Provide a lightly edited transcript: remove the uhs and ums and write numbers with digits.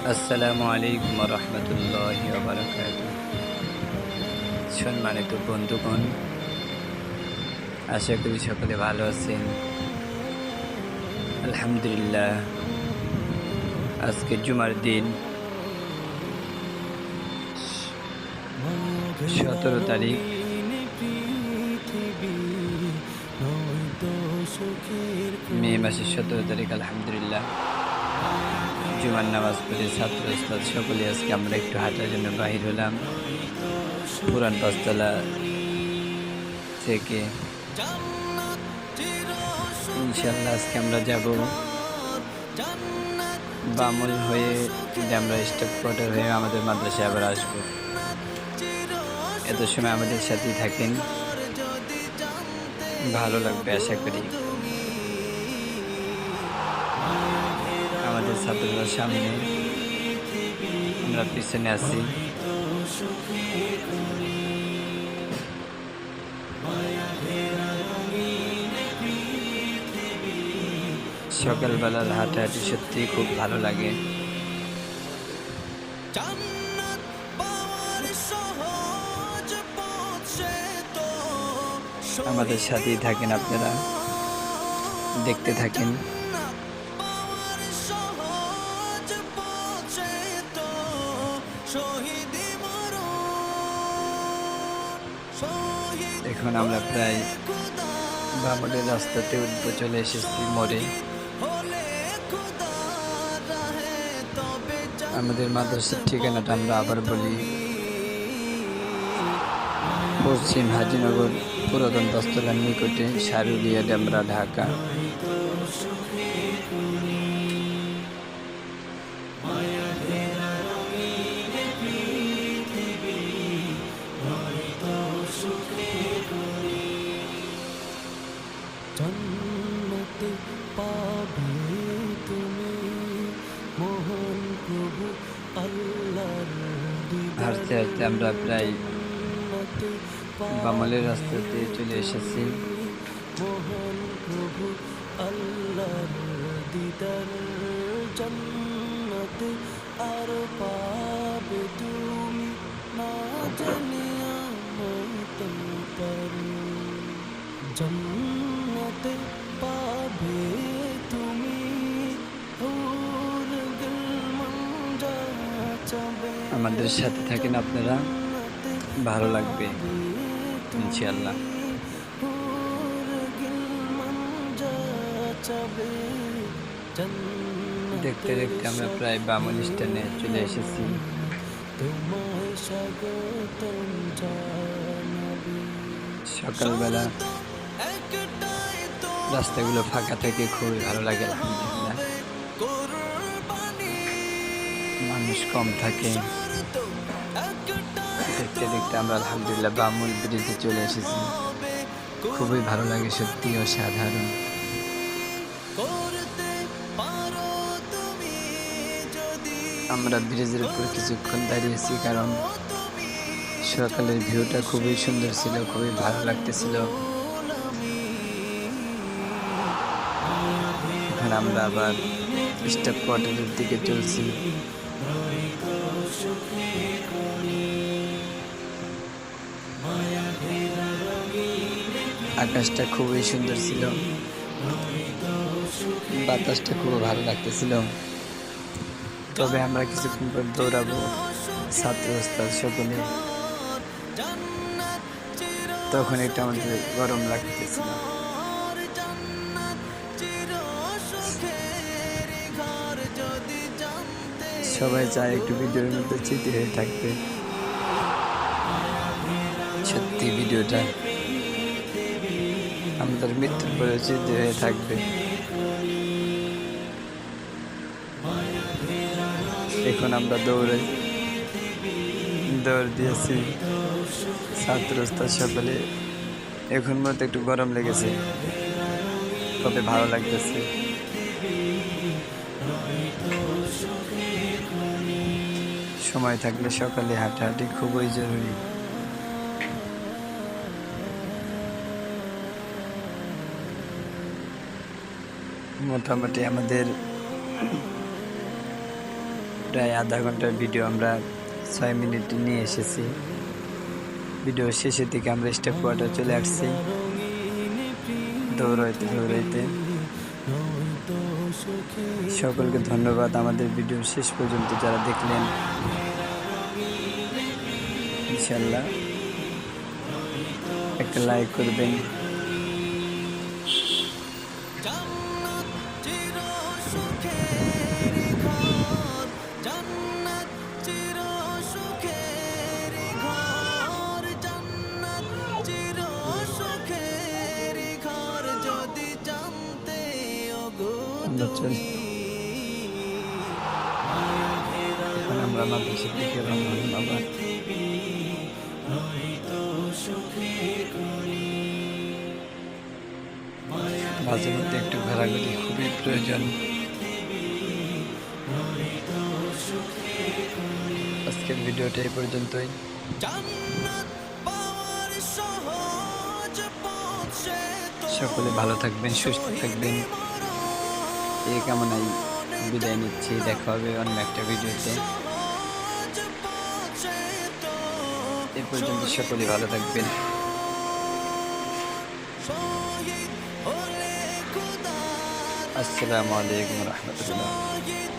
আসসালামু আলাইকুম রহমতুল্লাহি ওয়া বারাকাতুহু। সম্মানিত বন্ধুগণ, আশা করি সকলে ভালো আছেন। আলহামদুলিল্লাহ, আজকে জুমার দিন 17 তারিখ। মে মাসের 17 তারিখ। আলহামদুলিল্লাহ, জুমার নামাজ পড়ে ছাত্র ওস্তাদ সকলে আজকে আমরা একটু হাঁটার জন্য বাহির হলাম পুরান পাঁচতলা থেকে। ইনশাল্লাহ আজকে আমরা যাব বামুল হয়ে ডেমরা স্টেপ কোয়ার্টার হয়ে আমাদের মাদ্রাসায় আবার আসবো। এত সময় আমাদের সাথেই থাকেন, ভালো লাগবে আশা করি। আমাদের ছাত্ররা সামনে, আমরা পিছনে আছি। সকালবেলার হাঁটাহাঁটি সত্যি খুব ভালো লাগে। আমাদের সাথেই থাকেন, আপনারা দেখতে থাকেন। এখন আমরা প্রায় বামুলের রাস্তাতে উঠবো, চলে এসেছি মোড়ে। আমাদের মাদ্রাসার ঠিকানাটা আমরা আবার বলি, পশ্চিম হাজিনগর পুরাতন পাঁচতলার নিকটে, সারুলিয়া, ডেমরা, ঢাকা। জন্নতে পাবে তুমি মোহন প্রভু আল্লাহর দিদার। হাঁটতে হাঁটতে আমরা প্রায় বামলের রাস্তাতে চলে এসেছি। মোহন প্রভু আল্লাহর দিদার জন্নতে আর পাবে তুমি না জানিয়া মত পারে। জন্নতে পাবে তুমি আমাদের সাথে থাকেন আপনারা, ভালো লাগবে ইনশাআল্লাহ। দেখতে দেখতে আমরা প্রায় বামুল স্ট্যান্ডে চলে এসেছি। সকালবেলা রাস্তাগুলো ফাঁকা থেকে খুবই ভালো লাগে। আলহামদুলিল্লাহ, মানুষ কম থাকে। দেখতে দেখতে আমরা আলহামদুলিল্লাহ বামুল ব্রিজে চলে এসেছি। খুবই ভালো লাগে, সত্যি অসাধারণ। আমরা ব্রিজের উপর কিছুক্ষণ দাঁড়িয়েছি, কারণ সকালের ভিউটা খুবই সুন্দর ছিল, খুবই ভালো লাগতেছিল। এখন আমরা আবার স্টাফ কোয়ার্টারের দিকে চলছি। আকাশটা খুবই সুন্দর ছিল, বাতাসটা খুব ভালো লাগতেছিল। তবে আমরা কিছুক্ষণ পর দৌড়াবো ছাত্র ওস্তাদ সকলে, তখন এটা আমাদের গরম লাগতেছিল। সবাই চায় একটু ভিডিওর মধ্যে স্মৃতি হয়ে থাকতে। সত্যি ভিডিওটা আমাদের মৃত্যুর পরে স্মৃতি হয়ে থাকবে। এখন আমরা দৌড় দিয়েছি ছাত্র ওস্তাদ সকলে। এখন মতো একটু গরম লেগেছে, তবে ভালো লাগতেছে। সময় থাকলে সকালে হাঁটাহাঁটি খুবই জরুরি। মোটামুটি আমাদের প্রায় আধা ঘন্টার ভিডিও আমরা 6 মিনিটে নিয়ে এসেছি। ভিডিও শেষের দিকে আমরা স্টেপ কোয়ার্টার চলে আসছি দৌড়াইতে দৌড়াইতে। সকলকে ধন্যবাদ আমাদের ভিডিও শেষ পর্যন্ত যারা দেখলেন। ইনশাল্লাহ একটা লাইক করবেন। জান্নাত চির সুখের ঘর, জান্নাত চির সুখের ঘর, জান্নাত চির সুখের ঘর। যদি জানতে ওগো আমরা তুমি এখন আমরা মাদ্রাসার দিকে রওনা হলাম আবার। মাঝে মধ্যে একটু ঘোরাঘুরি খুবই প্রয়োজন। আজকের ভিডিওটা এই পর্যন্তই। জান্নাত পাওয়ার সহজ পথ সে তো সকলে ভালো থাকবেন, সুস্থ থাকবেন এই কামনায় বিদায় নিচ্ছি। দেখা হবে অন্য একটা ভিডিওতে। সহজ পথ সে তো এই পর্যন্ত সকলে ভালো থাকবেন। শহীদ হলে খোদার আসসালামু আলাইকুম রহমতুল্লাহ। শহীদ